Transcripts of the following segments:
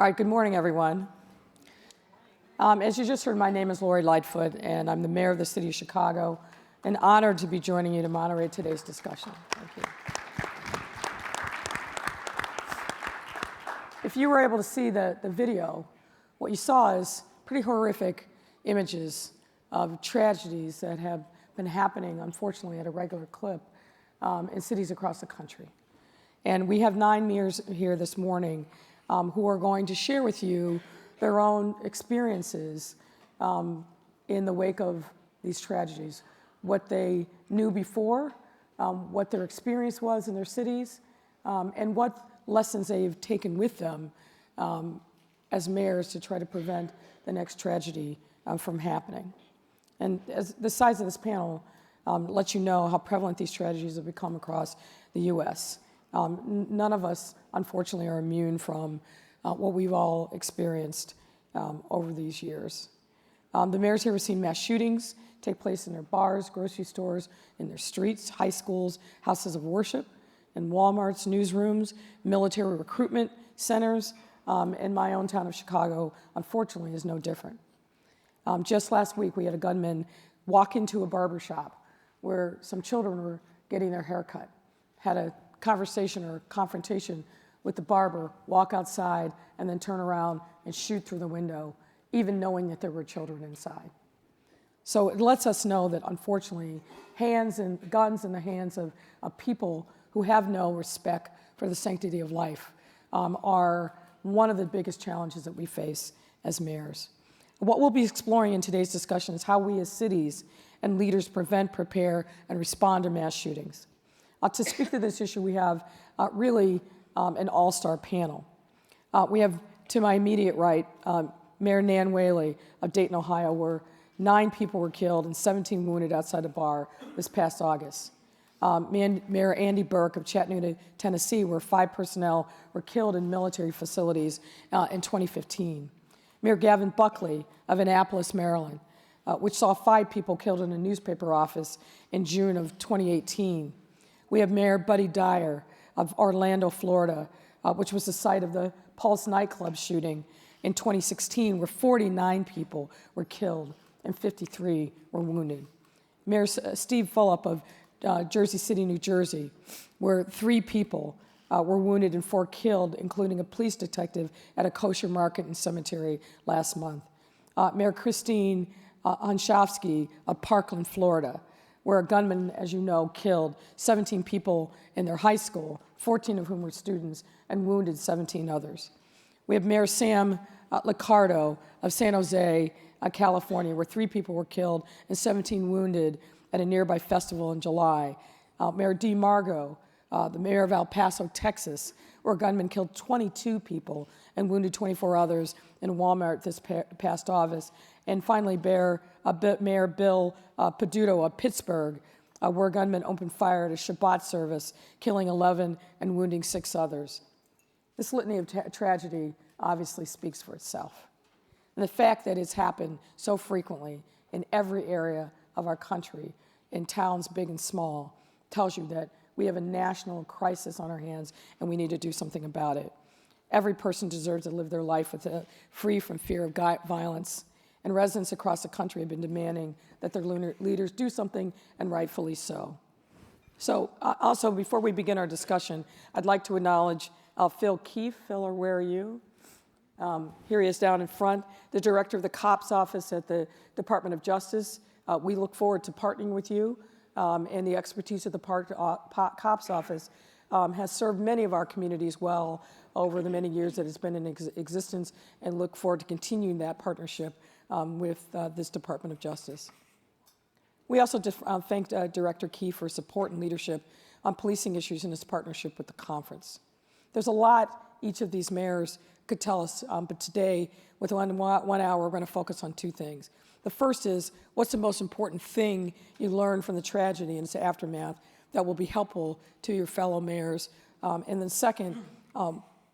All right, good morning, everyone. As you just heard, my name is Lori Lightfoot, and I'm the mayor of the city of Chicago, and honored to be joining you to moderate today's discussion. Thank you. If you were able to see the video, what you saw is pretty horrific images of tragedies that have been happening, unfortunately, at a regular clip in cities across the country. And we have 9 mayors here this morning who are going to share with you their own experiences in the wake of these tragedies, what they knew before, what their experience was in their cities, and what lessons they've taken with them as mayors to try to prevent the next tragedy from happening. And as the size of this panel lets you know how prevalent these tragedies have become across the U.S. None of us, unfortunately, are immune from what we've all experienced over these years. The mayors here have seen mass shootings take place in their bars, grocery stores, in their streets, high schools, houses of worship, in Walmarts, newsrooms, military recruitment centers, and my own town of Chicago, unfortunately, is no different. Just last week, we had a gunman walk into a barber shop where some children were getting their hair cut, had a conversation or confrontation with the barber, walk outside, and then turn around and shoot through the window, even knowing that there were children inside. So it lets us know that, unfortunately, guns in the hands of people who have no respect for the sanctity of life are one of the biggest challenges that we face as mayors. What we'll be exploring in today's discussion is how we as cities and leaders prevent, prepare, and respond to mass shootings. To speak to this issue, we have really an all-star panel. We have, to my immediate right, Mayor Nan Whaley of Dayton, Ohio, where 9 people were killed and 17 wounded outside a bar this past August. Mayor Andy Burke of Chattanooga, Tennessee, where 5 personnel were killed in military facilities in 2015. Mayor Gavin Buckley of Annapolis, Maryland, which saw 5 people killed in a newspaper office in June of 2018. We have Mayor Buddy Dyer of Orlando, Florida, which was the site of the Poults Nightclub shooting in 2016, where 49 people were killed and 53 were wounded. Mayor Steve Fulop of Jersey City, New Jersey, where 3 people were wounded and 4 killed, including a police detective at a kosher market and cemetery last month. Mayor Christine Honchofsky of Parkland, Florida, where a gunman, as you know, killed 17 people in their high school, 14 of whom were students, and wounded 17 others. We have Mayor Sam Liccardo of San Jose, California, where 3 people were killed and 17 wounded at a nearby festival in July. Mayor Dee Margo, the mayor of El Paso, Texas, where a gunman killed 22 people and wounded 24 others in a Walmart this past August. And finally, Mayor Bill Peduto of Pittsburgh, where a gunman opened fire at a Shabbat service, killing 11 and wounding 6 others. This litany of tragedy obviously speaks for itself. And the fact that it's happened so frequently in every area of our country, in towns big and small, tells you that we have a national crisis on our hands and we need to do something about it. Every person deserves to live their life free from fear of violence, and residents across the country have been demanding that their leaders do something, and rightfully so. So also, before we begin our discussion, I'd like to acknowledge Phil Keefe. Phil, where are you? Here he is down in front, the director of the COPS office at the Department of Justice. We look forward to partnering with you, and the expertise of the COPS office has served many of our communities well over the many years that it's been in existence, and look forward to continuing that partnership with this Department of Justice. We also thank Director Keefe for support and leadership on policing issues in his partnership with the conference. There's a lot each of these mayors could tell us, but today, with 1 hour, we're going to focus on 2 things. The first is, what's the most important thing you learned from the tragedy and its aftermath that will be helpful to your fellow mayors? And then second,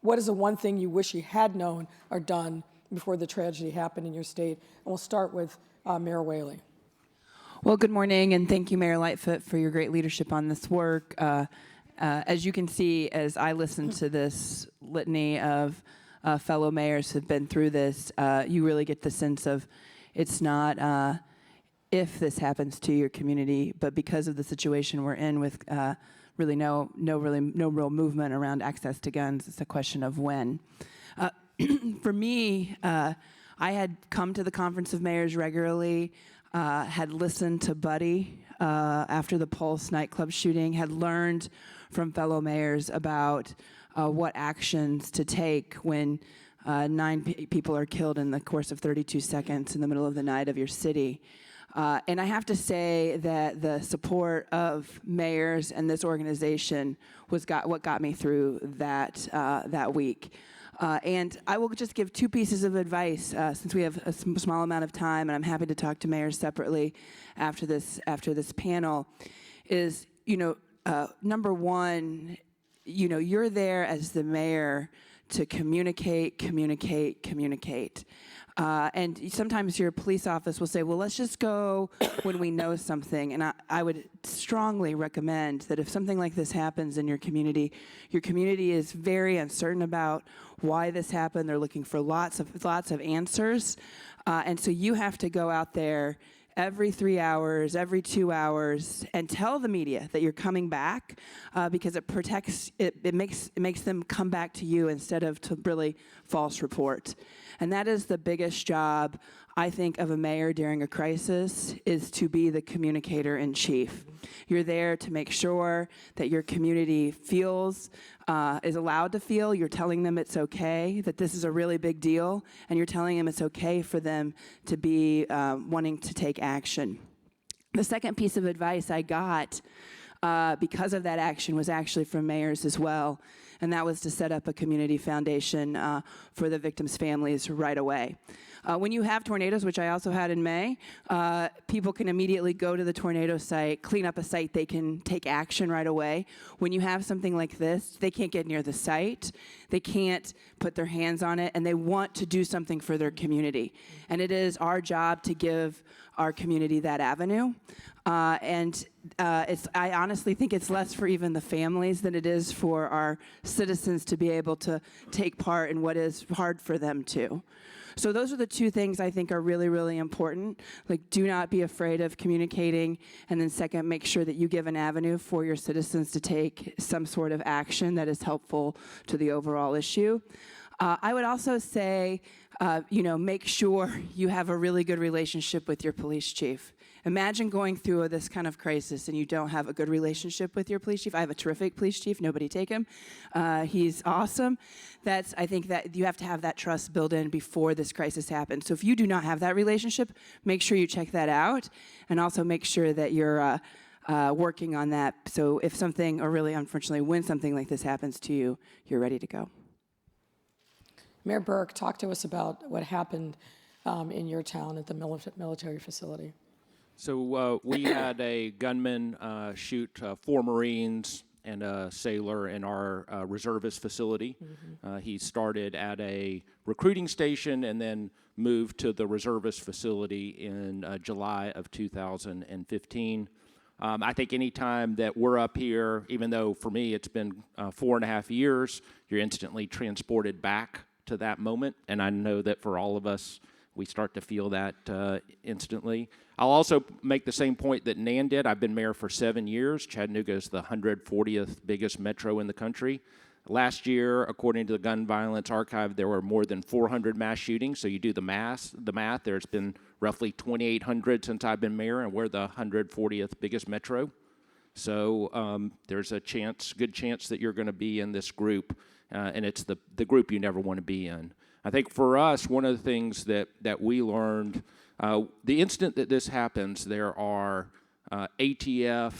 what is the one thing you wish you had known or done before the tragedy happened in your state? And we'll start with Mayor Whaley. Well, good morning, and thank you, Mayor Lightfoot, for your great leadership on this work. As you can see, as I listen to this litany of fellow mayors have been through this, you really get the sense of it's not if this happens to your community, but because of the situation we're in with really no real movement around access to guns, it's a question of when. For me, I had come to the Conference of Mayors regularly, had listened to Buddy after the Poults nightclub shooting, had learned from fellow mayors about what actions to take when 9 people are killed in the course of 32 seconds in the middle of the night of your city. And I have to say that the support of mayors and this organization was what got me through that week. And I will just give 2 pieces of advice since we have a small amount of time, and I'm happy to talk to mayors separately after this panel. Is number one, you're there as the mayor to communicate. And sometimes your police office will say, well, let's just go when we know something. And I would strongly recommend that if something like this happens in your community is very uncertain about why this happened. They're looking for lots of answers. And so you have to go out there every 3 hours, every 2 hours, and tell the media that you're coming back because it makes them come back to you instead of to really false report. And that is the biggest job, I think, of a mayor during a crisis, is to be the communicator in chief. You're there to make sure that your community is allowed to feel. You're telling them it's okay, that this is a really big deal, and you're telling them it's okay for them to be wanting to take action. The second piece of advice I got because of that action was actually from mayors as well, and that was to set up a community foundation for the victims' families right away. When you have tornadoes, which I also had in May, people can immediately go to the tornado site, clean up a site, they can take action right away. When you have something like this, they can't get near the site, they can't put their hands on it, and they want to do something for their community. And it is our job to give our community that avenue. I honestly think it's less for even the families than it is for our citizens to be able to take part in what is hard for them too. So those are the 2 things I think are really, really important. Like, do not be afraid of communicating. And then second, make sure that you give an avenue for your citizens to take some sort of action that is helpful to the overall issue. I would also say, make sure you have a really good relationship with your police chief. Imagine going through this kind of crisis and you don't have a good relationship with your police chief. I have a terrific police chief. Nobody take him. He's awesome. I think that you have to have that trust built in before this crisis happens. So if you do not have that relationship, make sure you check that out, and also make sure that you're working on that. So if something, or really unfortunately when something like this happens to you, you're ready to go. Mayor Burke, talk to us about what happened in your town at the military facility. So we had a gunman shoot 4 Marines and a sailor in our reservist facility. Mm-hmm. He started at a recruiting station and then moved to the reservist facility in July of 2015. I think any time that we're up here, even though for me it's been 4.5 years, you're instantly transported back to that moment. And I know that for all of us, we start to feel that instantly. I'll also make the same point that Nan did. I've been mayor for 7 years. Chattanooga is the 140th biggest metro in the country. Last year, according to the Gun Violence Archive, there were more than 400 mass shootings. So you do the math, there's been roughly 2,800 since I've been mayor, and we're the 140th biggest metro. So there's a good chance that you're going to be in this group, and it's the group you never want to be in. I think for us, one of the things that we learned, the instant that this happens, there are ATF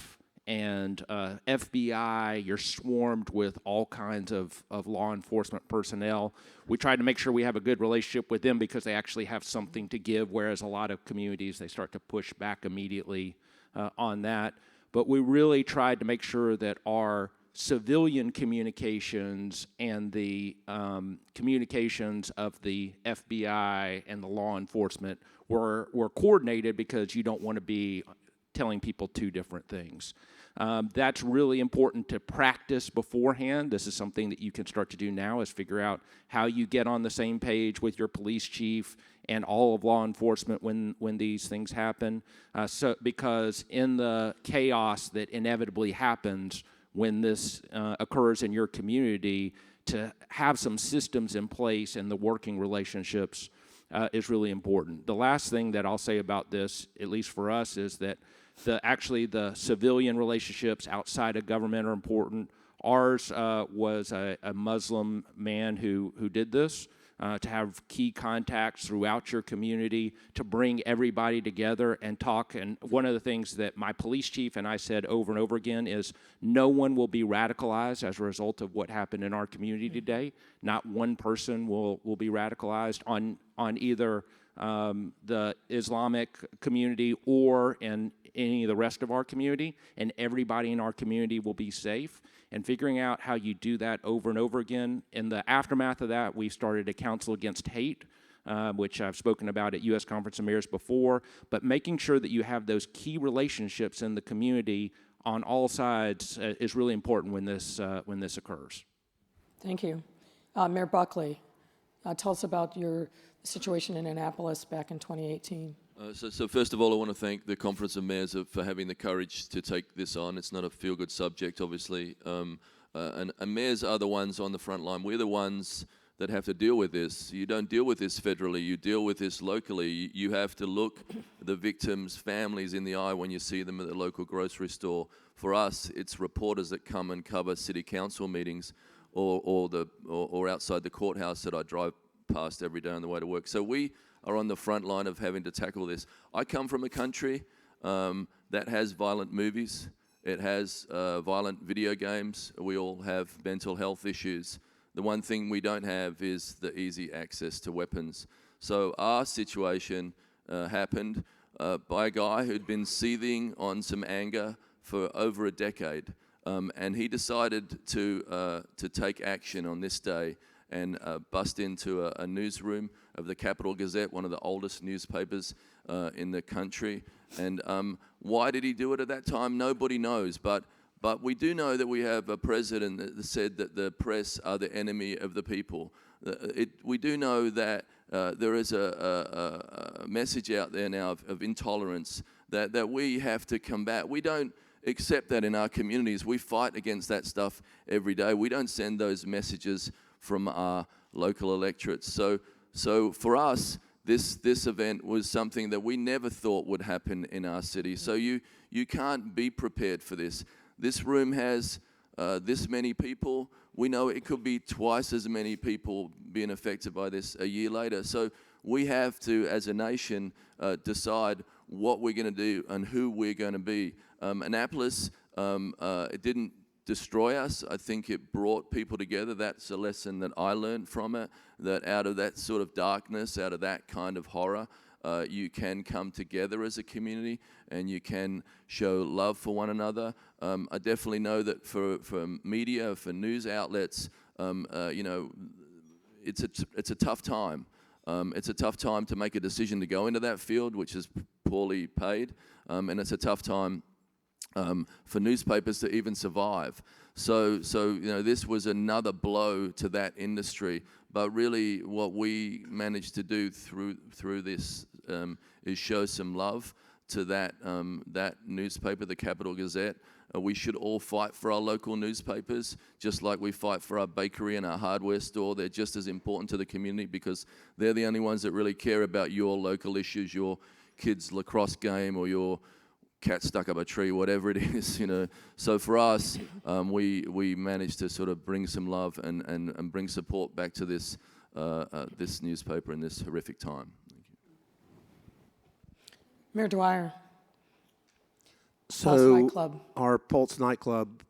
and FBI, you're swarmed with all kinds of law enforcement personnel. We try to make sure we have a good relationship with them because they actually have something to give, whereas a lot of communities, they start to push back immediately on that. But we really tried to make sure that our civilian communications and the communications of the FBI and the law enforcement were coordinated, because you don't want to be telling people 2 different things. That's really important to practice beforehand. This is something that you can start to do now, is figure out how you get on the same page with your police chief and all of law enforcement when these things happen. Because in the chaos that inevitably happens when this occurs in your community, to have some systems in place and the working relationships is really important. The last thing that I'll say about this, at least for us, is that the civilian relationships outside of government are important. Ours was a Muslim man who did this, to have key contacts throughout your community, to bring everybody together and talk. And one of the things that my police chief and I said over and over again is no one will be radicalized as a result of what happened in our community today. Not one person will be radicalized on either the Islamic community or in any of the rest of our community, and everybody in our community will be safe. And figuring out how you do that over and over again. In the aftermath of that, we started a Council Against Hate, which I've spoken about at U.S. Conference of Mayors before, but making sure that you have those key relationships in the community on all sides is really important when this occurs. Thank you. Mayor Buckley, tell us about your situation in Annapolis back in 2018. So first of all, I want to thank the Conference of Mayors for having the courage to take this on. It's not a feel-good subject, obviously, and mayors are the ones on the front line. We're the ones that have to deal with this. You don't deal with this federally, you deal with this locally. You have to look the victims' families in the eye when you see them at the local grocery store. For us, it's reporters that come and cover city council meetings or outside the courthouse that I drive past every day on the way to work. So we are on the front line of having to tackle this. I come from a country that has violent movies. It has violent video games. We all have mental health issues. The one thing we don't have is the easy access to weapons. So our situation happened by a guy who'd been seething on some anger for over a decade. And he decided to take action on this day and bust into a newsroom of the Capital Gazette, one of the oldest newspapers in the country. And why did he do it at that time? Nobody knows. But we do know that we have a president that said that the press are the enemy of the people. We do know that there is a message out there now of intolerance that we have to combat. We don't accept that in our communities. We fight against that stuff every day. We don't send those messages from our local electorates. So for us, this event was something that we never thought would happen in our city. So you can't be prepared for this. This room has this many people. We know it could be twice as many people being affected by this a year later. So we have to, as a nation, decide what we're going to do and who we're going to be. Annapolis, it didn't destroy us. I think it brought people together. That's a lesson that I learned from it, that out of that sort of darkness, out of that kind of horror, you can come together as a community and you can show love for one another. I definitely know that for media, for news outlets, it's a tough time. It's a tough time to make a decision to go into that field, which is poorly paid, and it's a tough time for newspapers to even survive. So this was another blow to that industry. But really, what we managed to do through this is show some love to that newspaper, the Capital Gazette. We should all fight for our local newspapers, just like we fight for our bakery and our hardware store. They're just as important to the community because they're the only ones that really care about your local issues, your kid's lacrosse game or your cat stuck up a tree, whatever it is, So for us, we managed to sort of bring some love and bring support back to this newspaper in this horrific time. Thank you. Mayor Dwyer. So Nightclub. our Poults nightclub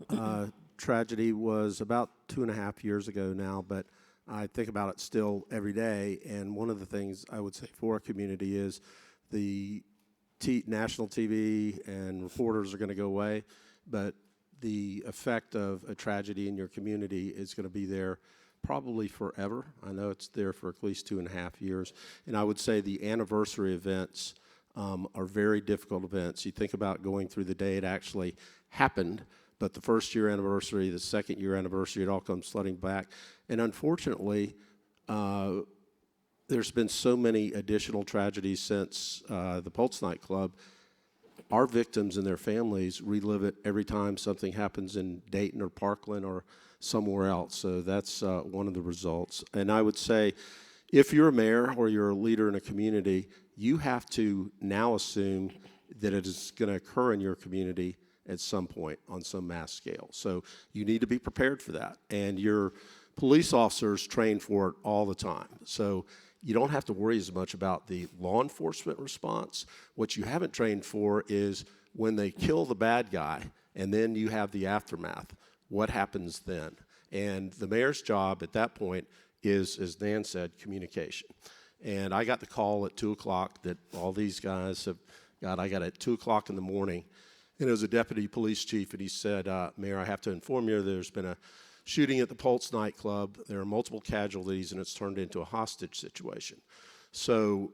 tragedy was about 2.5 years ago now, but I think about it still every day. And one of the things I would say for our community is the national TV and reporters are going to go away, but the effect of a tragedy in your community is going to be there probably forever. I know it's there for at least 2.5 years. And I would say the anniversary events are very difficult events. You think about going through the day it actually happened, but the first year anniversary, the second year anniversary, it all comes flooding back. And unfortunately, there's been so many additional tragedies since the Poults nightclub. Our victims and their families relive it every time something happens in Dayton or Parkland or somewhere else. So that's one of the results. And I would say, if you're a mayor or you're a leader in a community, you have to now assume that it is going to occur in your community at some point on some mass scale. So you need to be prepared for that. And your police officers train for it all the time. So you don't have to worry as much about the law enforcement response. What you haven't trained for is when they kill the bad guy and then you have the aftermath, what happens then? And the mayor's job at that point is, as Dan said, communication. And I got the call at 2 o'clock that all these guys have got. I got at 2 o'clock in the morning, and it was a deputy police chief, and he said, Mayor, I have to inform you there's been a shooting at the Poults nightclub. There are multiple casualties, and it's turned into a hostage situation. So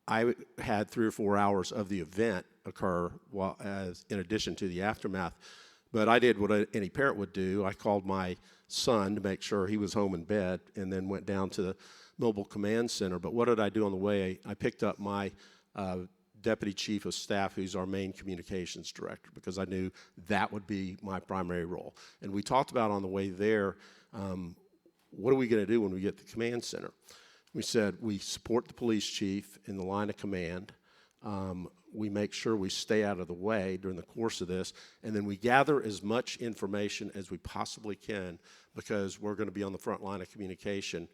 I had 3 or 4 hours of the event occur in addition to the aftermath. But I did what any parent would do. I called my son to make sure he was home in bed and then went down to the mobile command center. But what did I do on the way? I picked up my deputy chief of staff, who's our main communications director, because I knew that would be my primary role. And we talked about on the way there, what are we going to do when we get to the command center? We said we support the police chief in the line of command. We make sure we stay out of the way during the course of this, and then we gather as much information as we possibly can, because we're going to be on the front line of communication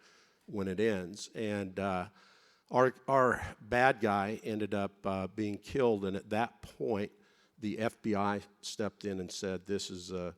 when it ends. And our bad guy ended up being killed, and at that point, the FBI stepped in and said, this is a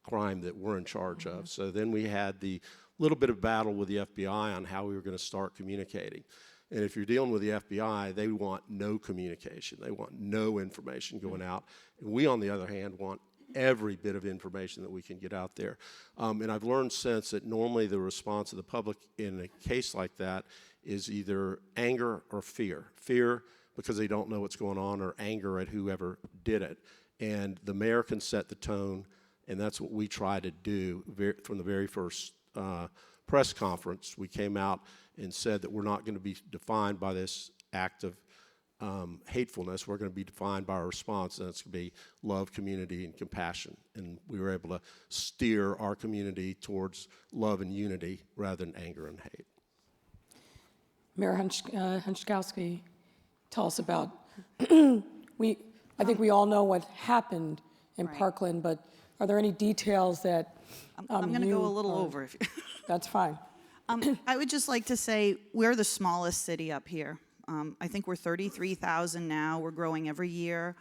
crime that we're in charge of. So then we had the little bit of battle with the FBI on how we were going to start communicating. And if you're dealing with the FBI, they want no communication. They want no information going out. And we, on the other hand, want every bit of information that we can get out there. And I've learned since that normally the response of the public in a case like that is either anger or fear. Fear because they don't know what's going on, or anger at whoever did it. And the mayor can set the tone, and that's what we try to do from the very first press conference. We came out and said that we're not going to be defined by this act of hatefulness. We're going to be defined by our response, and it's going to be love, community, and compassion. And we were able to steer our community towards love and unity rather than anger and hate. Mayor Hunchkowski, tell us about, I think we all know what happened in Parkland, but are there any details that I'm going to go a little over. If That's fine. I would just like to say we're the smallest city up here. I think we're 33,000 now. We're growing every year.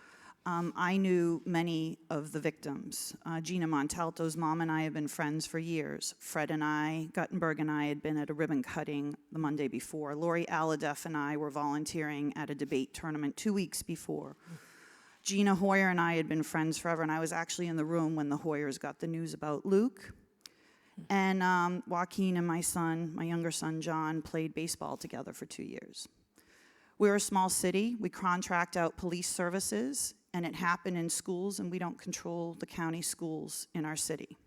I knew many of the victims. Gina Montalto's mom and I have been friends for years. Fred and I, Guttenberg and I had been at a ribbon cutting the Monday before. Lori Aladef and I were volunteering at a debate tournament 2 weeks before. Gina Hoyer and I had been friends forever, and I was actually in the room when the Hoyers got the news about Luke. And Joaquin and my son, my younger son, John, played baseball together for 2 years. We're a small city. We contract out police services, and it happened in schools, and we don't control the county schools in our city.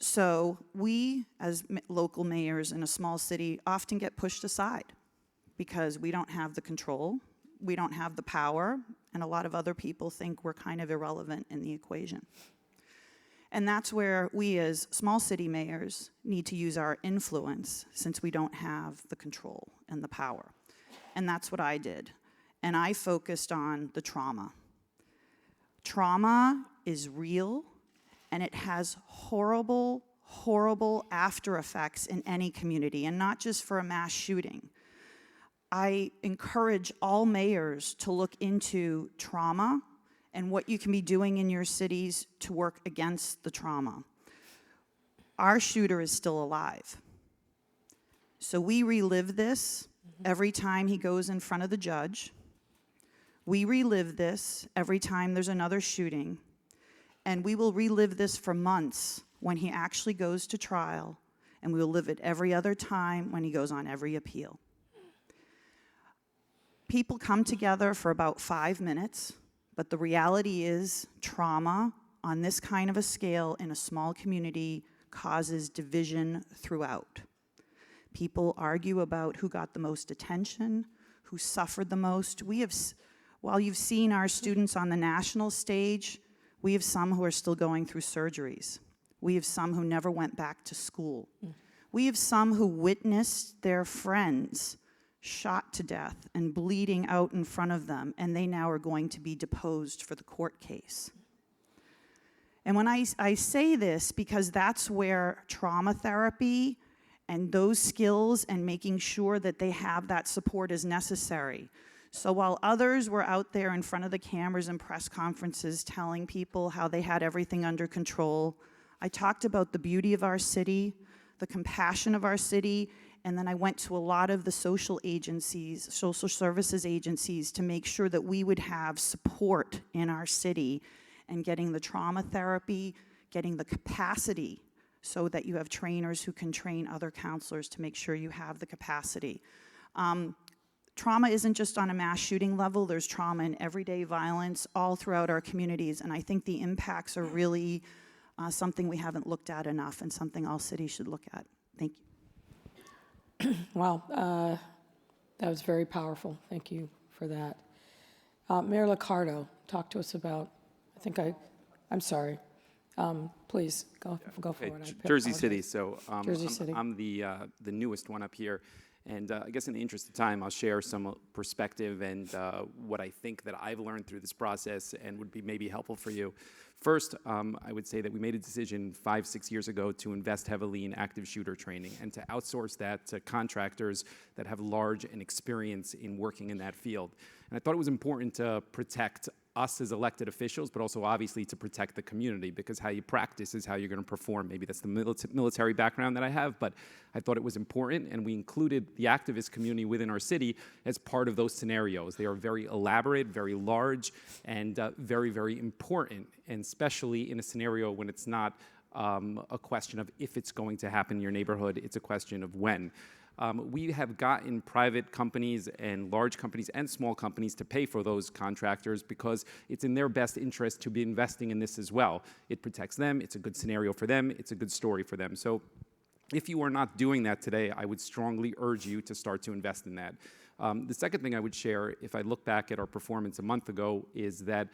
So we, as local mayors in a small city, often get pushed aside because we don't have the control, we don't have the power, and a lot of other people think we're kind of irrelevant in the equation. And that's where we as small city mayors need to use our influence, since we don't have the control and the power. And that's what I did. And I focused on the trauma. Trauma is real, and it has horrible, horrible after effects in any community, and not just for a mass shooting. I encourage all mayors to look into trauma and what you can be doing in your cities to work against the trauma. Our shooter is still alive. So we relive this every time he goes in front of the judge. We relive this every time there's another shooting. And we will relive this for months when he actually goes to trial. And we will live it every other time when he goes on every appeal. People come together for about 5 minutes, but the reality is trauma on this kind of a scale in a small community causes division throughout. People argue about who got the most attention, who suffered the most. While you've seen our students on the national stage, we have some who are still going through surgeries. We have some who never went back to school. We have some who witnessed their friends shot to death and bleeding out in front of them, and they now are going to be deposed for the court case. And when I say this, because that's where trauma therapy and those skills and making sure that they have that support is necessary. So while others were out there in front of the cameras and press conferences telling people how they had everything under control, I talked about the beauty of our city, the compassion of our city, and then I went to a lot of the social agencies, social services agencies, to make sure that we would have support in our city and getting the trauma therapy, getting the capacity so that you have trainers who can train other counselors to make sure you have the capacity. Trauma isn't just on a mass shooting level. There's trauma in everyday violence all throughout our communities, and I think the impacts are really something we haven't looked at enough and something all cities should look at. Thank you. Wow, that was very powerful. Thank you for that. Mayor Liccardo, talk to us about, I'm sorry. Please, go forward. I Jersey apologize. City, so Jersey City. I'm the newest one up here. And I guess in the interest of time, I'll share some perspective and what I think that I've learned through this process and would be maybe helpful for you. First, I would say that we made a decision 5-6 years ago to invest heavily in active shooter training and to outsource that to contractors that have large and experience in working in that field. And I thought it was important to protect us as elected officials, but also obviously to protect the community, because how you practice is how you're going to perform. Maybe that's the military background that I have, but I thought it was important, and we included the activist community within our city as part of those scenarios. They are very elaborate, very large, and very, very important, and especially in a scenario when it's not a question of if it's going to happen in your neighborhood, it's a question of when. We have gotten private companies and large companies and small companies to pay for those contractors because it's in their best interest to be investing in this as well. It protects them, it's a good scenario for them, it's a good story for them. So if you are not doing that today, I would strongly urge you to start to invest in that. The second thing I would share, if I look back at our performance a month ago, is that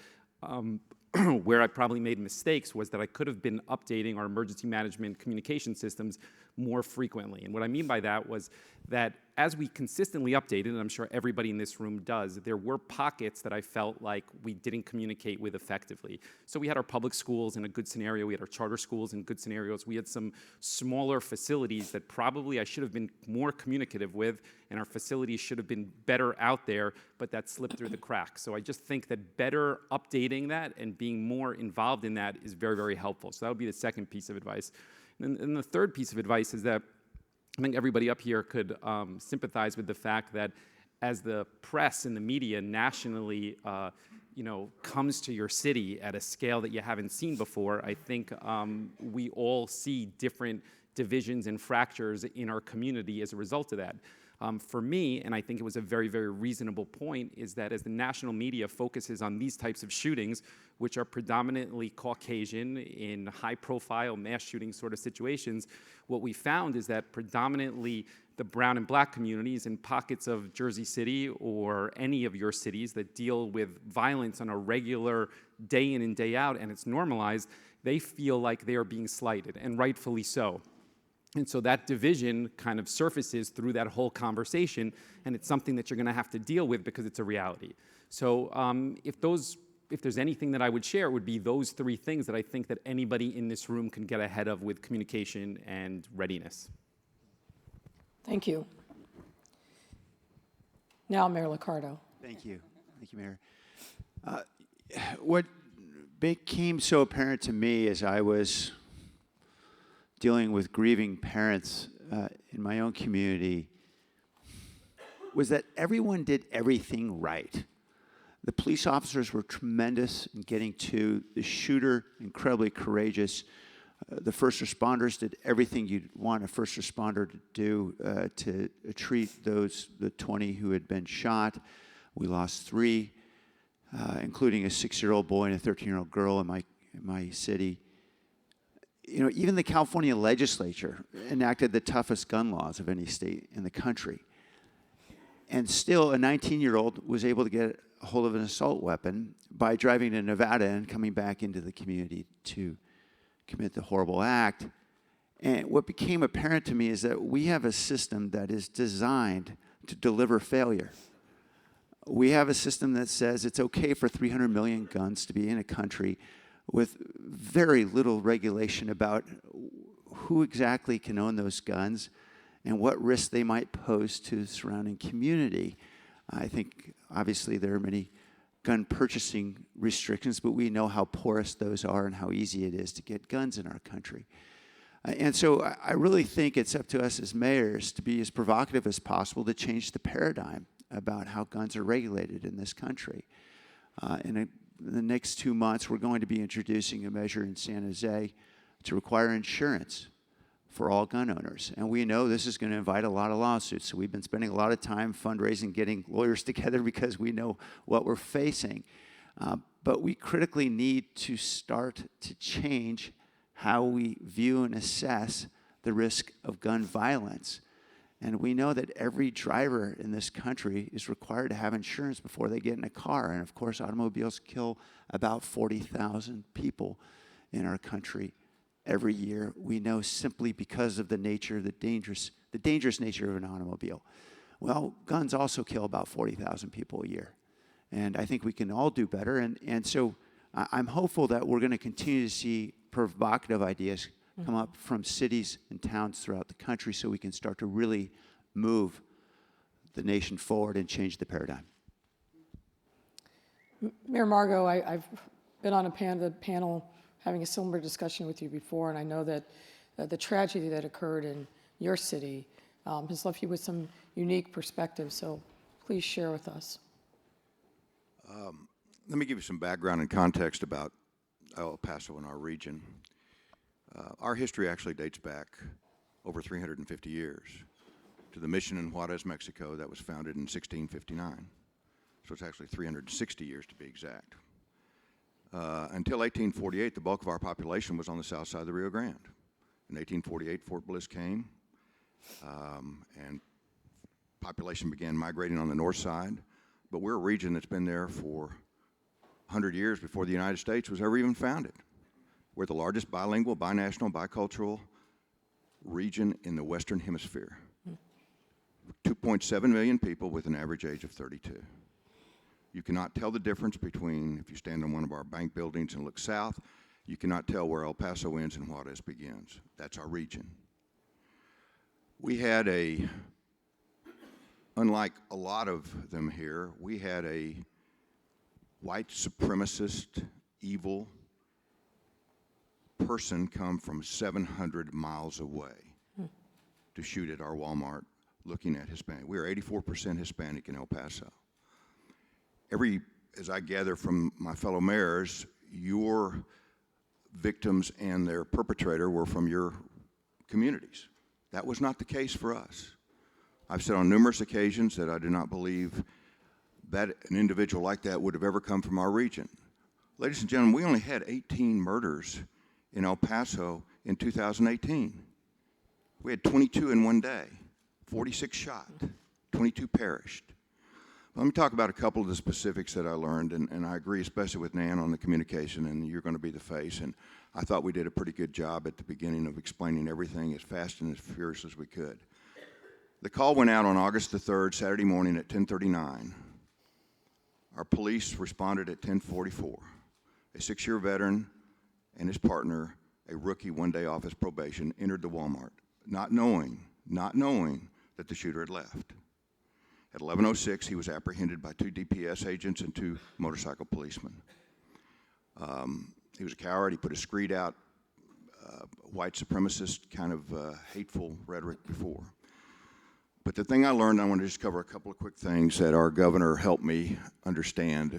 where I probably made mistakes was that I could have been updating our emergency management communication systems more frequently. And what I mean by that was that as we consistently updated, and I'm sure everybody in this room does, there were pockets that I felt like we didn't communicate with effectively. So we had our public schools in a good scenario, we had our charter schools in good scenarios, we had some smaller facilities that probably I should have been more communicative with, and our facilities should have been better out there, but that slipped through the cracks. So I just think that better updating that and being more involved in that is very, very helpful. So that would be the second piece of advice. And the third piece of advice is that I think everybody up here could sympathize with the fact that as the press and the media nationally comes to your city at a scale that you haven't seen before, I think we all see different divisions and fractures in our community as a result of that. For me, and I think it was a very, very reasonable point, is that as the national media focuses on these types of shootings, which are predominantly Caucasian in high-profile mass shooting sort of situations, what we found is that predominantly the brown and black communities in pockets of Jersey City or any of your cities that deal with violence on a regular day in and day out, and it's normalized, they feel like they are being slighted, and rightfully so. And so that division kind of surfaces through that whole conversation, and it's something that you're going to have to deal with because it's a reality. So if there's anything that I would share, it would be those three things that I think that anybody in this room can get ahead of with communication and readiness. Thank you. Now, Mayor Liccardo. Thank you. Thank you, Mayor. What became so apparent to me as I was dealing with grieving parents in my own community was that everyone did everything right. The police officers were tremendous in getting to the shooter, incredibly courageous. The first responders did everything you'd want a first responder to do to treat the 20 who had been shot. We lost 3, including a 6-year-old boy and a 13-year-old girl in my city. You know, even the California legislature enacted the toughest gun laws of any state in the country. And still, a 19-year-old was able to get a hold of an assault weapon by driving to Nevada and coming back into the community to commit the horrible act. And what became apparent to me is that we have a system that is designed to deliver failure. We have a system that says it's okay for 300 million guns to be in a country with very little regulation about who exactly can own those guns and what risks they might pose to the surrounding community. I think, obviously, there are many gun purchasing restrictions, but we know how porous those are and how easy it is to get guns in our country. And so I really think it's up to us as mayors to be as provocative as possible to change the paradigm about how guns are regulated in this country. In the next 2 months, we're going to be introducing a measure in San Jose to require insurance for all gun owners. And we know this is going to invite a lot of lawsuits. So we've been spending a lot of time fundraising, getting lawyers together because we know what we're facing. But we critically need to start to change how we view and assess the risk of gun violence. And we know that every driver in this country is required to have insurance before they get in a car. And of course, automobiles kill about 40,000 people in our country every year. We know simply because of the nature, the dangerous nature of an automobile. Well, guns also kill about 40,000 people a year. And I think we can all do better. And so I'm hopeful that we're going to continue to see provocative ideas come up from cities and towns throughout the country so we can start to really move the nation forward and change the paradigm. Mayor Margo, I've been on the panel having a similar discussion with you before, and I know that the tragedy that occurred in your city has left you with some unique perspectives, so please share with us. Let me give you some background and context about El Paso and our region. Our history actually dates back over 350 years to the mission in Juarez, Mexico that was founded in 1659. So it's actually 360 years to be exact. Until 1848, the bulk of our population was on the south side of the Rio Grande. In 1848, Fort Bliss came, and population began migrating on the north side. But we're a region that's been there for 100 years before the United States was ever even founded. We're the largest bilingual, binational, bicultural region in the Western Hemisphere. 2.7 million people with an average age of 32. You cannot tell the difference between, if you stand on one of our bank buildings and look south, you cannot tell where El Paso ends and Juarez begins. That's our region. We had unlike a lot of them here, we had a white supremacist, evil person come from 700 miles away to shoot at our Walmart looking at Hispanic. We are 84% Hispanic in El Paso. As I gather from my fellow mayors, your victims and their perpetrator were from your communities. That was not the case for us. I've said on numerous occasions that I do not believe that an individual like that would have ever come from our region. Ladies and gentlemen, we only had 18 murders in El Paso in 2018. We had 22 in one day, 46 shot, 22 perished. Let me talk about a couple of the specifics that I learned, and I agree especially with Nan on the communication, and you're going to be the face, and I thought we did a pretty good job at the beginning of explaining everything as fast and as furious as we could. The call went out on August the 3rd, Saturday morning at 10:39. Our police responded at 10:44. A 6-year veteran and his partner, a rookie 1 day off his probation, entered the Walmart, not knowing that the shooter had left. At 11:06, he was apprehended by 2 DPS agents and 2 motorcycle policemen. He was a coward. He put a screed out, white supremacist kind of hateful rhetoric before. But the thing I learned, I want to just cover a couple of quick things that our governor helped me understand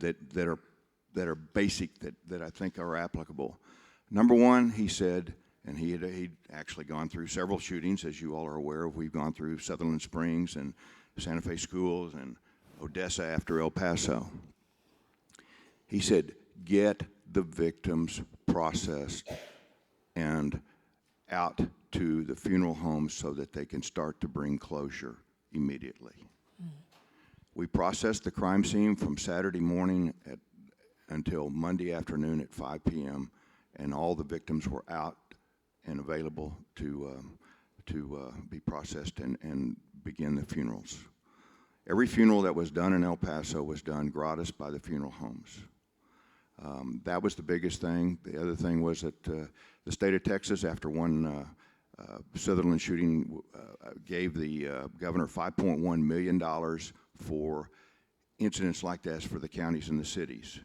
that are basic, that I think are applicable. Number one, he said, and he'd actually gone through several shootings, as you all are aware of. We've gone through Sutherland Springs and Santa Fe schools and Odessa after El Paso. He said, get the victims processed and out to the funeral homes so that they can start to bring closure immediately. We processed the crime scene from Saturday morning until Monday afternoon at 5 p.m., and all the victims were out and available to be processed and begin the funerals. Every funeral that was done in El Paso was done gratis by the funeral homes. That was the biggest thing. The other thing was that the state of Texas, after one Sutherland shooting, gave the governor $5.1 million for incidents like this for the counties and the cities.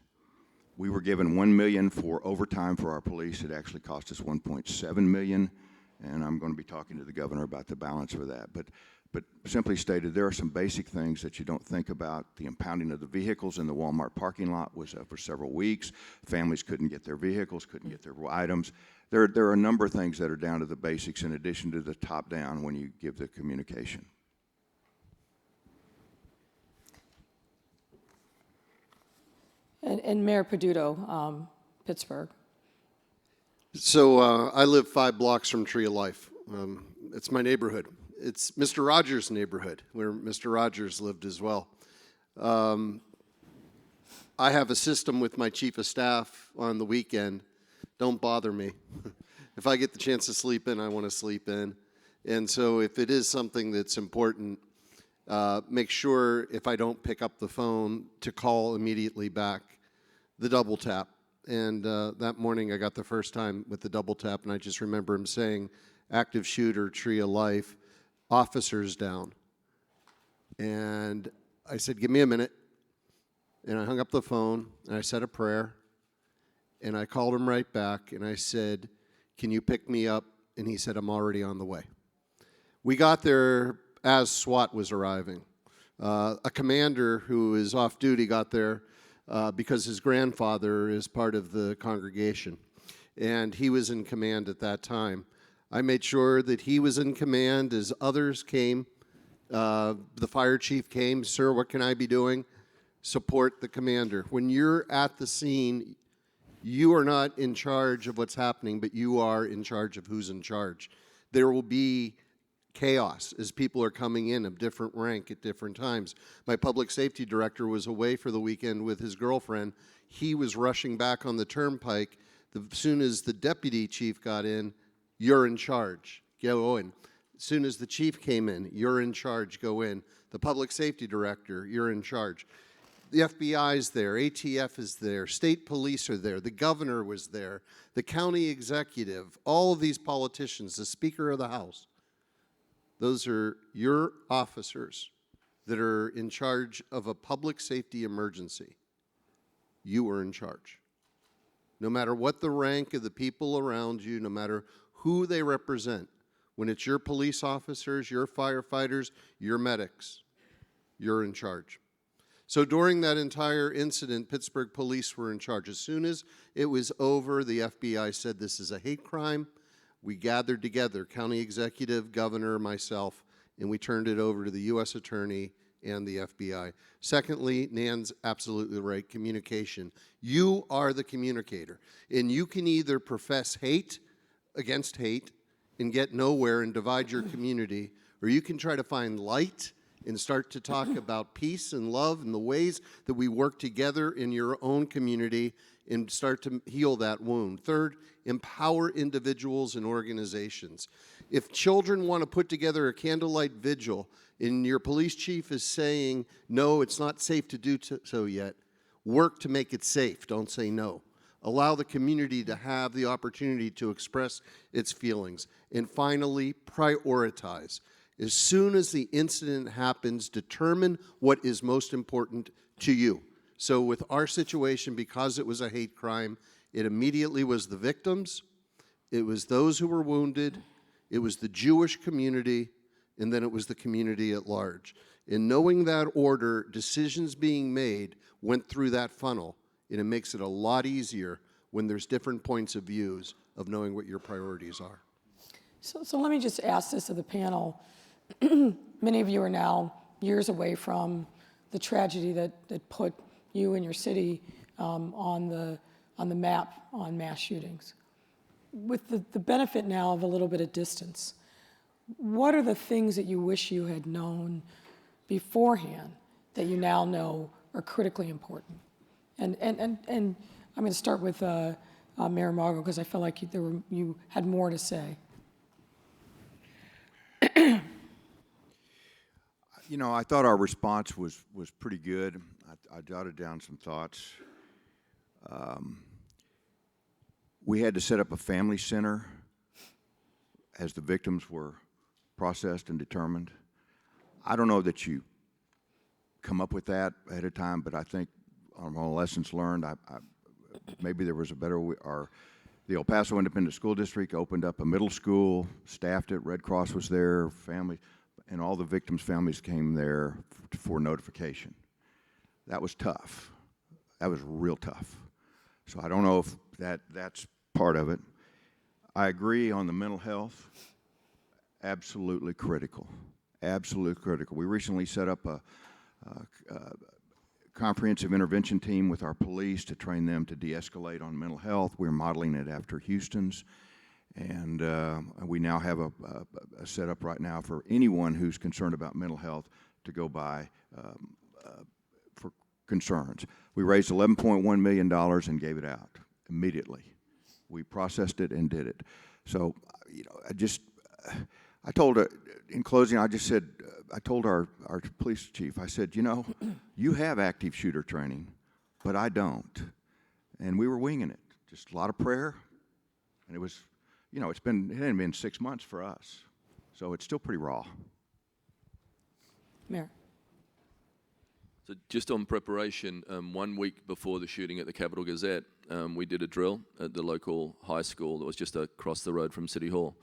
We were given $1 million for overtime for our police. It actually cost us $1.7 million, and I'm going to be talking to the governor about the balance for that. But simply stated, there are some basic things that you don't think about. The impounding of the vehicles in the Walmart parking lot was for several weeks. Families couldn't get their vehicles, couldn't get their items. There are a number of things that are down to the basics in addition to the top down when you give the communication. And Mayor Peduto, Pittsburgh. So I live 5 blocks from Tree of Life. It's my neighborhood. It's Mr. Rogers' neighborhood, where Mr. Rogers lived as well. I have a system with my chief of staff on the weekend. Don't bother me. If I get the chance to sleep in, I want to sleep in. And so if it is something that's important, make sure if I don't pick up the phone to call immediately back the double tap. And that morning I got the first time with the double tap, and I just remember him saying, active shooter, Tree of Life, officers down. And I said, give me a minute. And I hung up the phone, and I said a prayer, and I called him right back, and I said, can you pick me up? And he said, I'm already on the way. We got there as SWAT was arriving. A commander who is off duty got there because his grandfather is part of the congregation, and he was in command at that time. I made sure that he was in command as others came. The fire chief came, sir, what can I be doing? Support the commander. When you're at the scene, you are not in charge of what's happening, but you are in charge of who's in charge. There will be chaos as people are coming in of different rank at different times. My public safety director was away for the weekend with his girlfriend. He was rushing back on the turnpike. As soon as the deputy chief got in, you're in charge, go in. As soon as the chief came in, you're in charge, go in. The public safety director, you're in charge. The FBI's there, ATF is there, state police are there, the governor was there, the county executive, all of these politicians, the Speaker of the House. Those are your officers that are in charge of a public safety emergency. You are in charge. No matter what the rank of the people around you, no matter who they represent, when it's your police officers, your firefighters, your medics, you're in charge. So during that entire incident, Pittsburgh police were in charge. As soon as it was over, the FBI said this is a hate crime. We gathered together, county executive, governor, myself, and we turned it over to the U.S. attorney and the FBI. Secondly, Nan's absolutely right, communication. You are the communicator, and you can either profess hate against hate and get nowhere and divide your community, or you can try to find light and start to talk about peace and love and the ways that we work together in your own community and start to heal that wound. Third, empower individuals and organizations. If children want to put together a candlelight vigil and your police chief is saying, no, it's not safe to do so yet, work to make it safe. Don't say no. Allow the community to have the opportunity to express its feelings. And finally, prioritize. As soon as the incident happens, determine what is most important to you. So with our situation, because it was a hate crime, it immediately was the victims, it was those who were wounded, it was the Jewish community, and then it was the community at large. In knowing that order, decisions being made went through that funnel, and it makes it a lot easier when there's different points of views of knowing what your priorities are. So let me just ask this of the panel. Many of you are now years away from the tragedy that put you and your city on the map on mass shootings. With the benefit now of a little bit of distance, what are the things that you wish you had known beforehand that you now know are critically important? And I'm going to start with Mayor Margo, because I felt like you had more to say. You know, I thought our response was pretty good. I jotted down some thoughts. We had to set up a family center as the victims were processed and determined. I don't know that you come up with that ahead of time, but I think on all lessons learned, maybe there was a better way. The El Paso Independent School District opened up a middle school, staffed it, Red Cross was there, family, and all the victims' families came there for notification. That was tough. That was real tough. So I don't know if that's part of it. I agree on the mental health. Absolutely critical. Absolutely critical. We recently set up a comprehensive intervention team with our police to train them to de-escalate on mental health. We're modeling it after Houston's. And we now have a setup right now for anyone who's concerned about mental health to go by for concerns. We raised $11.1 million and gave it out immediately. We processed it and did it. So, you know, I told her, in closing, I told our police chief, I said, you know, you have active shooter training, but I don't. And we were winging it. Just a lot of prayer. And it was, you know, it hadn't been 6 months for us. So it's still pretty raw. Mayor. So just on preparation, 1 week before the shooting at the Capitol Gazette, we did a drill at the local high school that was just across the road from City Hall.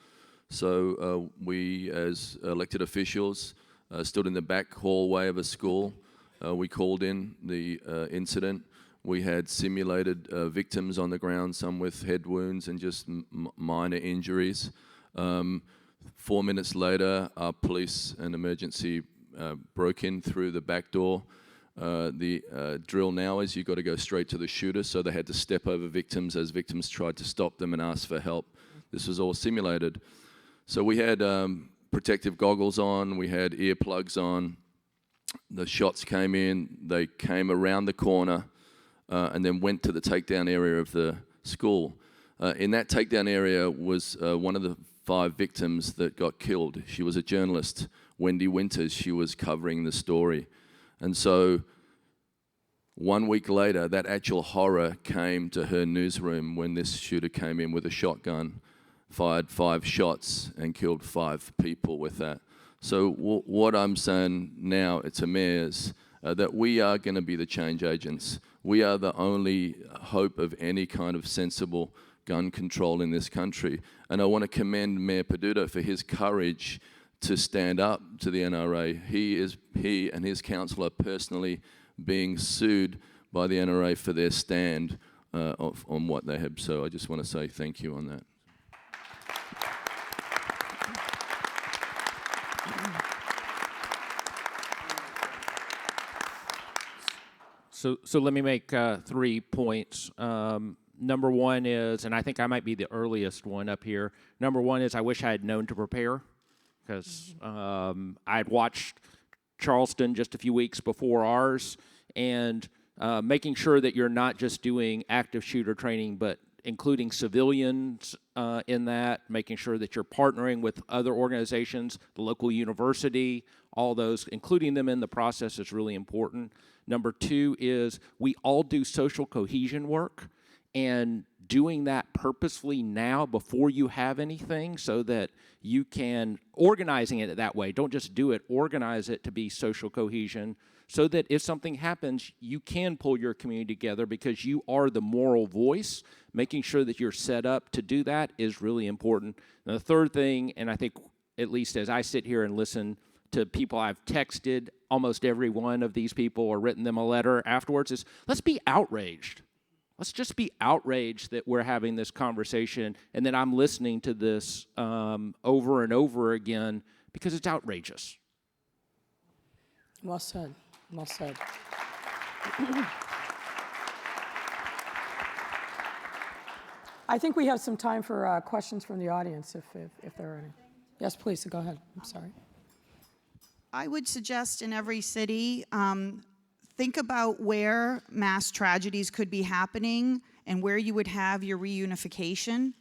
So we, as elected officials, stood in the back hallway of a school. We called in the incident. We had simulated victims on the ground, some with head wounds and just minor injuries. 4 minutes later, our police and emergency broke in through the back door. The drill now is you've got to go straight to the shooter, so they had to step over victims as victims tried to stop them and ask for help. This was all simulated. So we had protective goggles on, we had earplugs on. The shots came in, they came around the corner and then went to the takedown area of the school. In that takedown area was one of the 5 victims that got killed. She was a journalist, Wendy Winters. She was covering the story. And so 1 week later, that actual horror came to her newsroom when this shooter came in with a shotgun, fired 5 shots and killed 5 people with that. So what I'm saying now to mayors, that we are going to be the change agents. We are the only hope of any kind of sensible gun control in this country. And I want to commend Mayor Peduto for his courage to stand up to the NRA. He and his council are personally being sued by the NRA for their stand on what they have. So I just want to say thank you on that. So let me make 3 points. Number one is, and I think I might be the earliest one up here. Number one is I wish I had known to prepare, because I'd watched Charleston just a few weeks before ours, and making sure that you're not just doing active shooter training, but including civilians in that, making sure that you're partnering with other organizations, the local university, all those, including them in the process is really important. Number 2 is we all do social cohesion work, and doing that purposefully now before you have anything so that you can, organizing it that way, don't just do it, organize it to be social cohesion so that if something happens, you can pull your community together because you are the moral voice. Making sure that you're set up to do that is really important. And the third thing, and I think at least as I sit here and listen to people I've texted, almost every one of these people or written them a letter afterwards, is let's be outraged. Let's just be outraged that we're having this conversation and that I'm listening to this over and over again because it's outrageous. Well said. Well said. I think we have some time for questions from the audience, if there are any. Yes, please, go ahead. I'm sorry. I would suggest in every city, think about where mass tragedies could be happening and where you would have your reunification,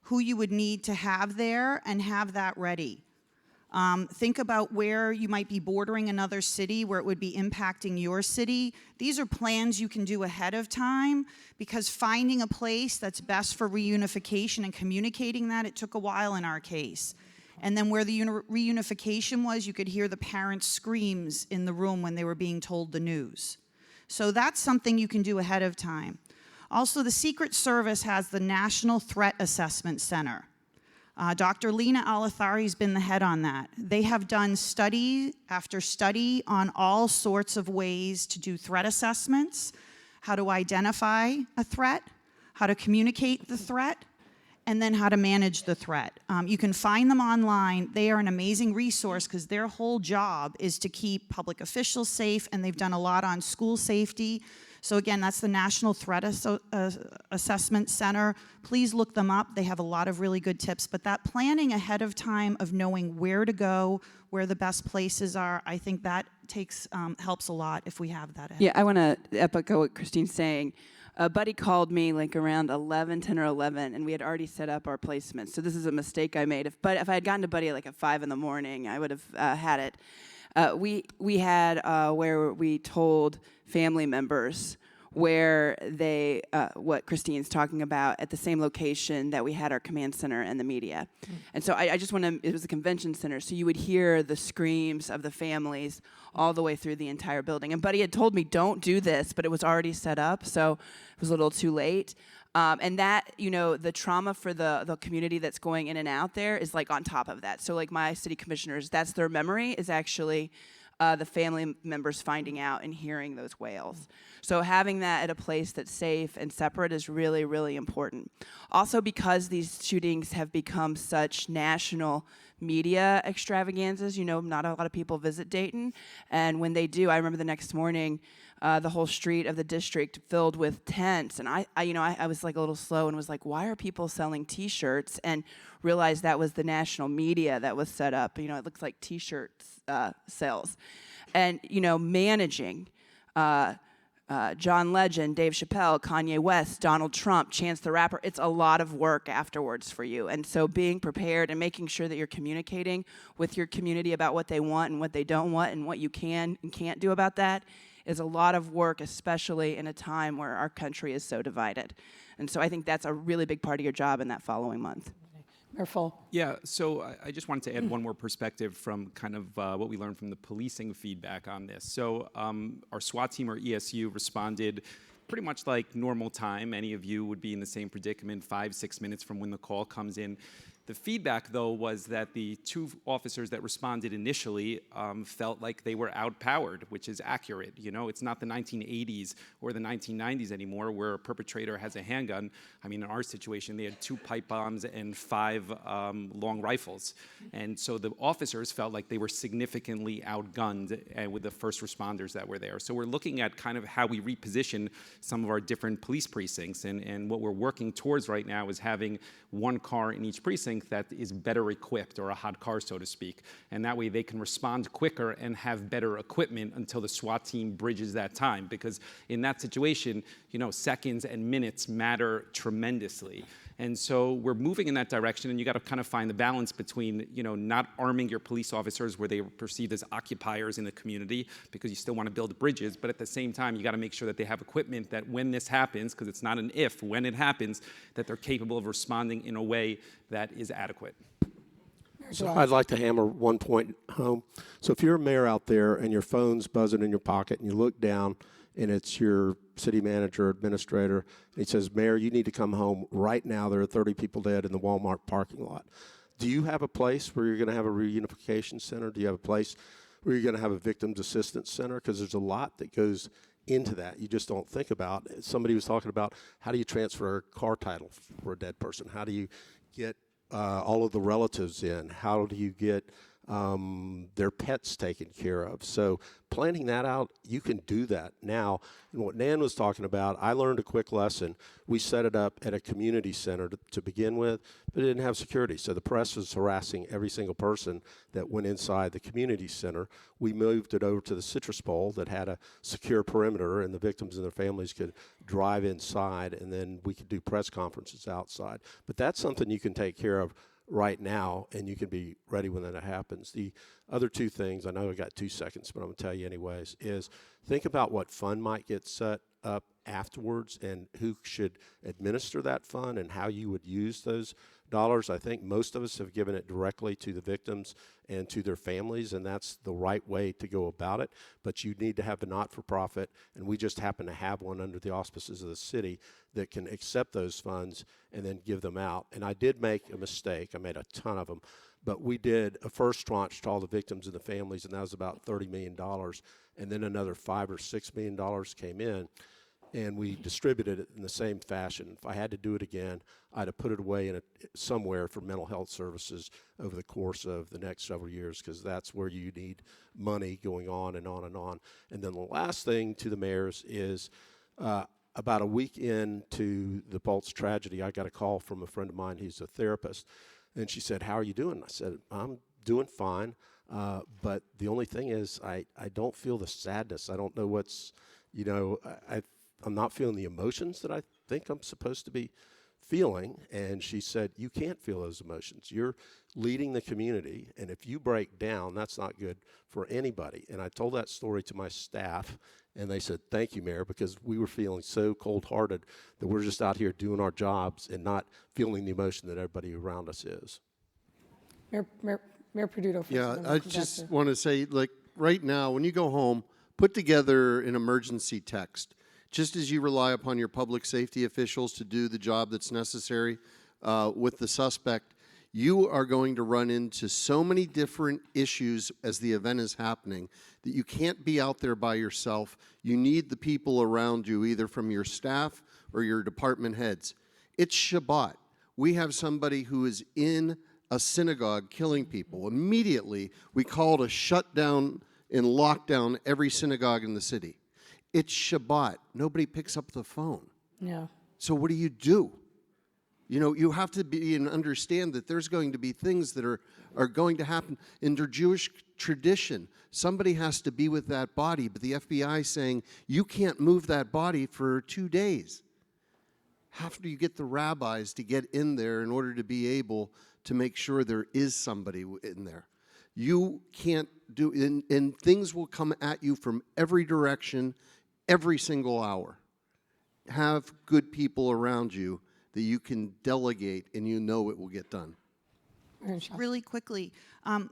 who you would need to have there, and have that ready. Think about where you might be bordering another city where it would be impacting your city. These are plans you can do ahead of time, because finding a place that's best for reunification and communicating that, it took a while in our case. And then where the reunification was, you could hear the parents' screams in the room when they were being told the news. So that's something you can do ahead of time. Also, the Secret Service has the National Threat Assessment Center. Dr. Lena Alathari's been the head on that. They have done study after study on all sorts of ways to do threat assessments, how to identify a threat, how to communicate the threat, and then how to manage the threat. You can find them online. They are an amazing resource because their whole job is to keep public officials safe, and they've done a lot on school safety. So again, that's the National Threat Assessment Center. Please look them up. They have a lot of really good tips. But that planning ahead of time of knowing where to go, where the best places are, I think that helps a lot if we have that ahead. Yeah, I want to echo what Christine's saying. A buddy called me like around 10 or 11, and we had already set up our placements. So this is a mistake I made. If I had gotten to Buddy like at 5 in the morning, I would have had it. We had where we told family members where they, what Christine's talking about, at the same location that we had our command center and the media. And so I just want to, it was a convention center, so you would hear the screams of the families all the way through the entire building. And Buddy had told me, don't do this, but it was already set up, so it was a little too late. And that, the trauma for the community that's going in and out there is like on top of that. So like my city commissioners, that's their memory, is actually the family members finding out and hearing those wails. So having that at a place that's safe and separate is really, really important. Also, because these shootings have become such national media extravaganzas, not a lot of people visit Dayton. And when they do, I remember the next morning, the whole street of the district filled with tents. And I was like a little slow and was like, why are people selling T-shirts? And realized that was the national media that was set up. It looks like T-shirt sales. And, managing John Legend, Dave Chappelle, Kanye West, Donald Trump, Chance the Rapper, it's a lot of work afterwards for you. And so being prepared and making sure that you're communicating with your community about what they want and what they don't want and what you can and can't do about that is a lot of work, especially in a time where our country is so divided. And so I think that's a really big part of your job in that following month. Mayor Full. Yeah, so I just wanted to add one more perspective from kind of what we learned from the policing feedback on this. So our SWAT team, or ESU, responded pretty much like normal time. Any of you would be in the same predicament 5-6 minutes from when the call comes in. The feedback, though, was that the 2 officers that responded initially felt like they were outpowered, which is accurate. It's not the 1980s or the 1990s anymore where a perpetrator has a handgun. I mean, in our situation, they had 2 pipe bombs and 5 long rifles. And so the officers felt like they were significantly outgunned with the first responders that were there. So we're looking at kind of how we reposition some of our different police precincts. And what we're working towards right now is having 1 car in each precinct that is better equipped, or a hot car, so to speak. And that way they can respond quicker and have better equipment until the SWAT team bridges that time. Because in that situation, seconds and minutes matter tremendously. And so we're moving in that direction, and you got to kind of find the balance between, not arming your police officers where they are perceived as occupiers in the community, because you still want to build bridges, but at the same time, you got to make sure that they have equipment that when this happens, because it's not an if, when it happens, that they're capable of responding in a way that is adequate. So I'd like to hammer one point home. So if you're a mayor out there and your phone's buzzing in your pocket and you look down and it's your city manager or administrator, and he says, Mayor, you need to come home right now. There are 30 people dead in the Walmart parking lot. Do you have a place where you're going to have a reunification center? Do you have a place where you're going to have a victims assistance center? Because there's a lot that goes into that you just don't think about. Somebody was talking about, how do you transfer a car title for a dead person? How do you get all of the relatives in? How do you get their pets taken care of. So planning that out, you can do that now. And what Nan was talking about, I learned a quick lesson. We set it up at a community center to begin with, but it didn't have security. So the press was harassing every single person that went inside the community center. We moved it over to the Citrus Bowl that had a secure perimeter, and the victims and their families could drive inside, and then we could do press conferences outside. But that's something you can take care of right now, and you can be ready when that happens. The other two things, I know I got 2 seconds, but I'm going to tell you anyways, is think about what fund might get set up afterwards and who should administer that fund and how you would use those dollars. I think most of us have given it directly to the victims and to their families, and that's the right way to go about it. But you need to have a not-for-profit, and we just happen to have one under the auspices of the city that can accept those funds and then give them out. And I did make a mistake. I made a ton of them. But we did a first tranche to all the victims and the families, and that was about $30 million. And then another $5 or $6 million came in, and we distributed it in the same fashion. If I had to do it again, I'd have put it away somewhere for mental health services over the course of the next several years, because that's where you need money going on and on and on. And then the last thing to the mayors is about a week into the Poults tragedy, I got a call from a friend of mine. He's a therapist. And she said, "How are you doing?" I said, "I'm doing fine. But the only thing is I don't feel the sadness. I don't know what's, I'm not feeling the emotions that I think I'm supposed to be feeling." And she said, "You can't feel those emotions. You're leading the community, and if you break down, that's not good for anybody." And I told that story to my staff, and they said, "Thank you, Mayor," because we were feeling so cold-hearted that we're just out here doing our jobs and not feeling the emotion that everybody around us is. Mayor Peduto. Yeah, I just want to say, like, right now, when you go home, put together an emergency text. Just as you rely upon your public safety officials to do the job that's necessary with the suspect, you are going to run into so many different issues as the event is happening that you can't be out there by yourself. You need the people around you, either from your staff or your department heads. It's Shabbat. We have somebody who is in a synagogue killing people. Immediately, we called a shutdown and lockdown every synagogue in the city. It's Shabbat. Nobody picks up the phone. Yeah. So what do? You have to be and understand that there's going to be things that are going to happen. In their Jewish tradition, somebody has to be with that body, but the FBI is saying you can't move that body for 2 days. How do you get the rabbis to get in there in order to be able to make sure there is somebody in there? You can't do, and things will come at you from every direction, every single hour. Have good people around you that you can delegate, and you know it will get done. Really quickly,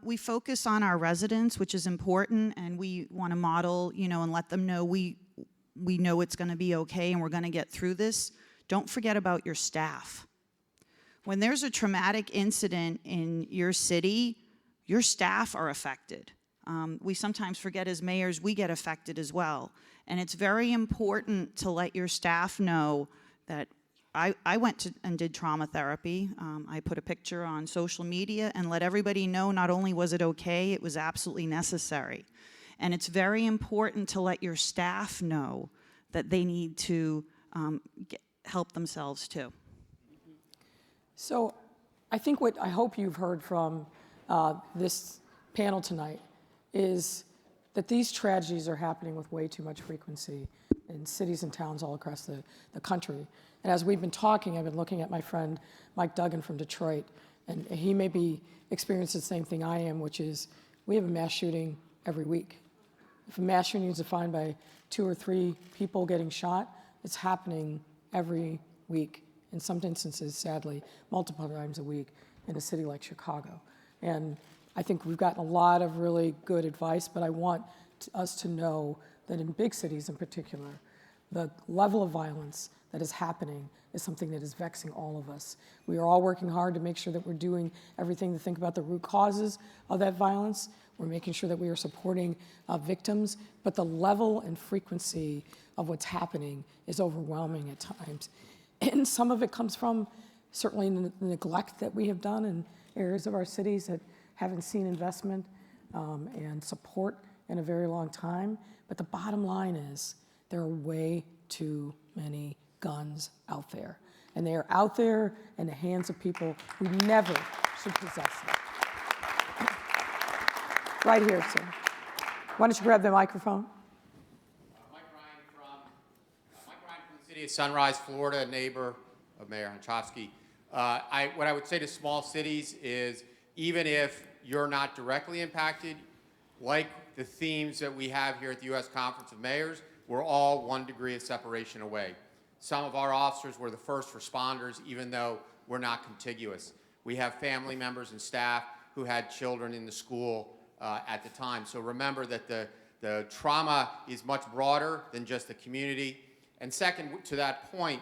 we focus on our residents, which is important, and we want to model, and let them know we know it's going to be okay and we're going to get through this. Don't forget about your staff. When there's a traumatic incident in your city, your staff are affected. We sometimes forget as mayors, we get affected as well. And it's very important to let your staff know that I went and did trauma therapy. I put a picture on social media and let everybody know not only was it okay, it was absolutely necessary. And it's very important to let your staff know that they need to help themselves too. So I think what I hope you've heard from this panel tonight is that these tragedies are happening with way too much frequency in cities and towns all across the country. And as we've been talking, I've been looking at my friend Mike Duggan from Detroit, and he may be experiencing the same thing I am, which is we have a mass shooting every week. If a mass shooting is defined by 2 or 3 people getting shot, it's happening every week. In some instances, sadly, multiple times a week in a city like Chicago. And I think we've gotten a lot of really good advice, but I want us to know that in big cities in particular, the level of violence that is happening is something that is vexing all of us. We are all working hard to make sure that we're doing everything to think about the root causes of that violence. We're making sure that we are supporting victims, but the level and frequency of what's happening is overwhelming at times. And some of it comes from certainly the neglect that we have done areas of our cities that haven't seen investment and support in a very long time. But the bottom line is there are way too many guns out there. And they are out there in the hands of people who never should possess them. Right here, sir. Why don't you grab the microphone? Mike Ryan from the city of Sunrise, Florida, a neighbor of Mayor Hanchofsky. What I would say to small cities is, even if you're not directly impacted, like the themes that we have here at the U.S. Conference of Mayors, we're all 1 degree of separation away. Some of our officers were the first responders, even though we're not contiguous. We have family members and staff who had children in the school at the time. So remember that the trauma is much broader than just the community. And second, to that point,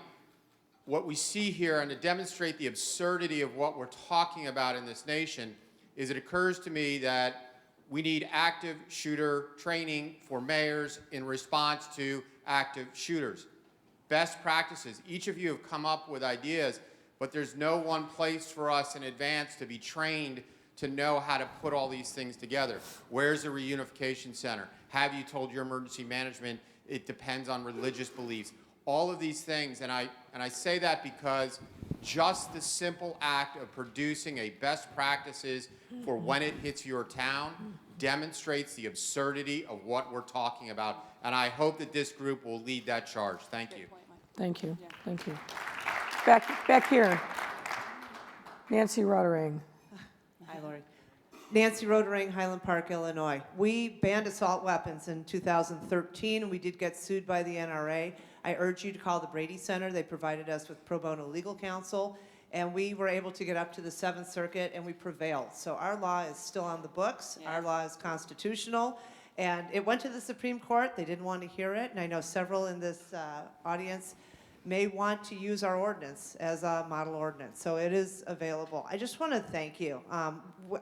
what we see here, and to demonstrate the absurdity of what we're talking about in this nation, is it occurs to me that we need active shooter training for mayors in response to active shooters. Best practices. Each of you have come up with ideas, but there's no one place for us in advance to be trained to know how to put all these things together. Where's the reunification center? Have you told your emergency management it depends on religious beliefs? All of these things, and I say that because just the simple act of producing a best practices for when it hits your town demonstrates the absurdity of what we're talking about. And I hope that this group will lead that charge. Thank you. Thank you. Thank you. Back here. Nancy Rodering. Hi, Lori. Nancy Rodering, Highland Park, Illinois. We banned assault weapons in 2013, and we did get sued by the NRA. I urge you to call the Brady Center. They provided us with pro bono legal counsel, and we were able to get up to the 7th Circuit, and we prevailed. So our law is still on the books. Our law is constitutional, and it went to the Supreme Court. They didn't want to hear it, and I know several in this audience may want to use our ordinance as a model ordinance. So it is available. I just want to thank you.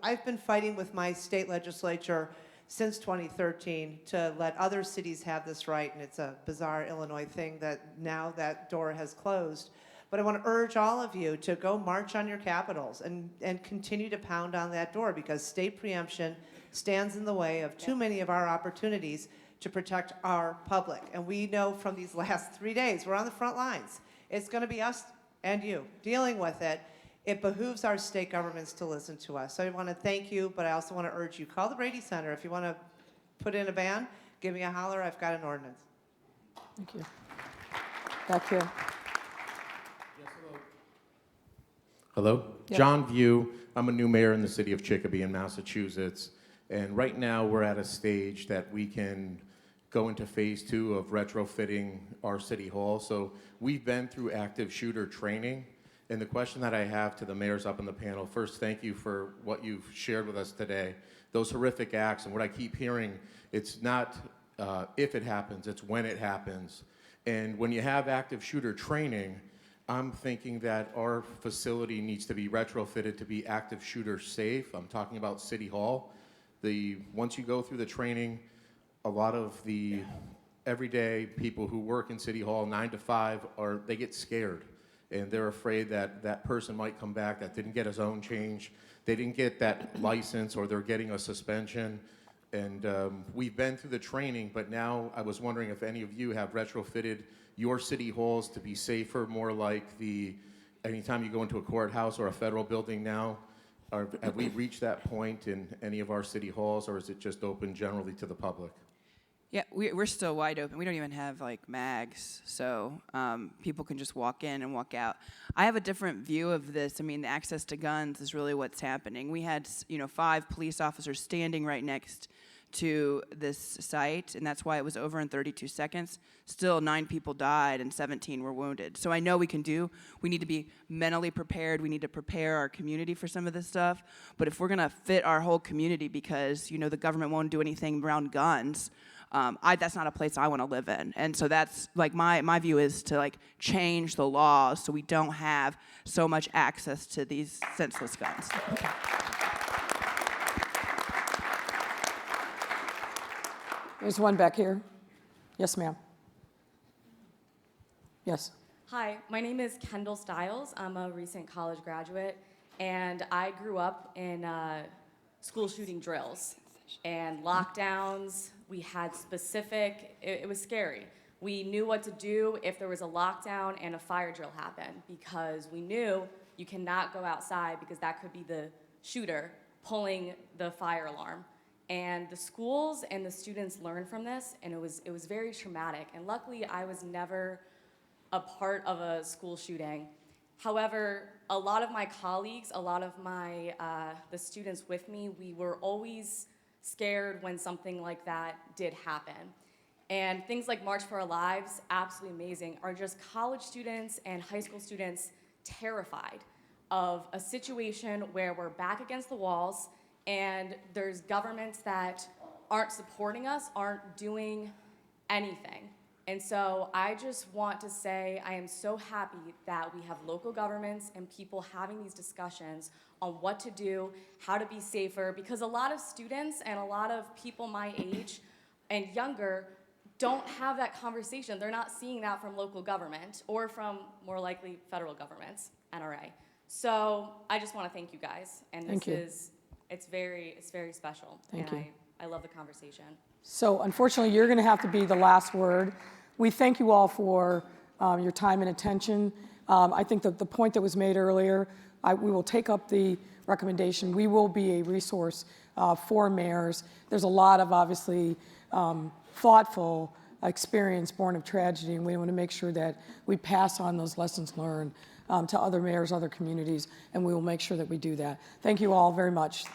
I've been fighting with my state legislature since 2013 to let other cities have this right, and it's a bizarre Illinois thing that now that door has closed. But I want to urge all of you to go march on your capitals and continue to pound on that door, because state preemption stands in the way of too many of our opportunities to protect our public. And we know from these last 3 days, we're on the front lines. It's going to be us and you dealing with it. It behooves our state governments to listen to us. So I want to thank you, but I also want to urge you, call the Brady Center. If you want to put in a ban, give me a holler. I've got an ordinance. Thank you. Back here. Yes, hello. Yeah. John View. I'm a new mayor in the city of Chicopee in Massachusetts. And right now we're at a stage that we can go into phase 2 of retrofitting our city hall. So we've been through active shooter training. And the question that I have to the mayors up on the panel, first, thank you for what you've shared with us today. Those horrific acts, and what I keep hearing, it's not if it happens, it's when it happens. And when you have active shooter training, I'm thinking that our facility needs to be retrofitted to be active shooter safe. I'm talking about City Hall. Once you go through the training, a lot of the everyday people who work in City Hall 9 to 5 they get scared, and they're afraid that that person might come back that didn't get his own change, they didn't get that license, or they're getting a suspension. And we've been through the training, but now I was wondering if any of you have retrofitted your city halls to be safer, more like anytime you go into a courthouse or a federal building now. Have we reached that point in any of our city halls, or is it just open generally to the public? Yeah, we're still wide open. We don't even have like mags, so people can just walk in and walk out. I have a different view of this. I mean, the access to guns is really what's happening. We had 5 police officers standing right next to this site, and that's why it was over in 32 seconds. Still, 9 people died and 17 were wounded. So I know we need to be mentally prepared. We need to prepare our community for some of this stuff. But if we're gonna fit our whole community because, the government won't do anything around guns, that's not a place I wanna live in. And so that's, my view is to, change the laws so we don't have so much access to these senseless guns. There's one back here. Yes, ma'am. Yes. Hi, my name is Kendall Stiles. I'm a recent college graduate, And I grew up in school shooting drills and lockdowns. We had specific, it was scary. We knew what to do if there was a lockdown and a fire drill happened, because we knew you cannot go outside because that could be the shooter pulling the fire alarm. And the schools and the students learned from this, and it was very traumatic. And luckily, I was never a part of a school shooting. However, a lot of my colleagues, a lot of my the students with me, we were always scared when something like that did happen. And things like March for Our Lives, absolutely amazing, are just college students and high school students terrified of a situation where we're back against the walls and there's governments that aren't supporting us, aren't doing anything. And so I just want to say I am so happy that we have local governments and people having these discussions on what to do, how to be safer, because a lot of students and a lot of people my age and younger don't have that conversation. They're not seeing that from local government or from, more likely, federal governments, NRA. So I just want to thank you guys. And Thank you. it's very special. Thank and you. I love the conversation. So unfortunately, you're going to have to be the last word. We thank you all for your time and attention. I think that the point that was made earlier, we will take up the recommendation. We will be a resource for mayors. There's a lot of, obviously, thoughtful experience born of tragedy, and we want to make sure that we pass on those lessons learned to other mayors, other communities, and we will make sure that we do that. Thank you all very much.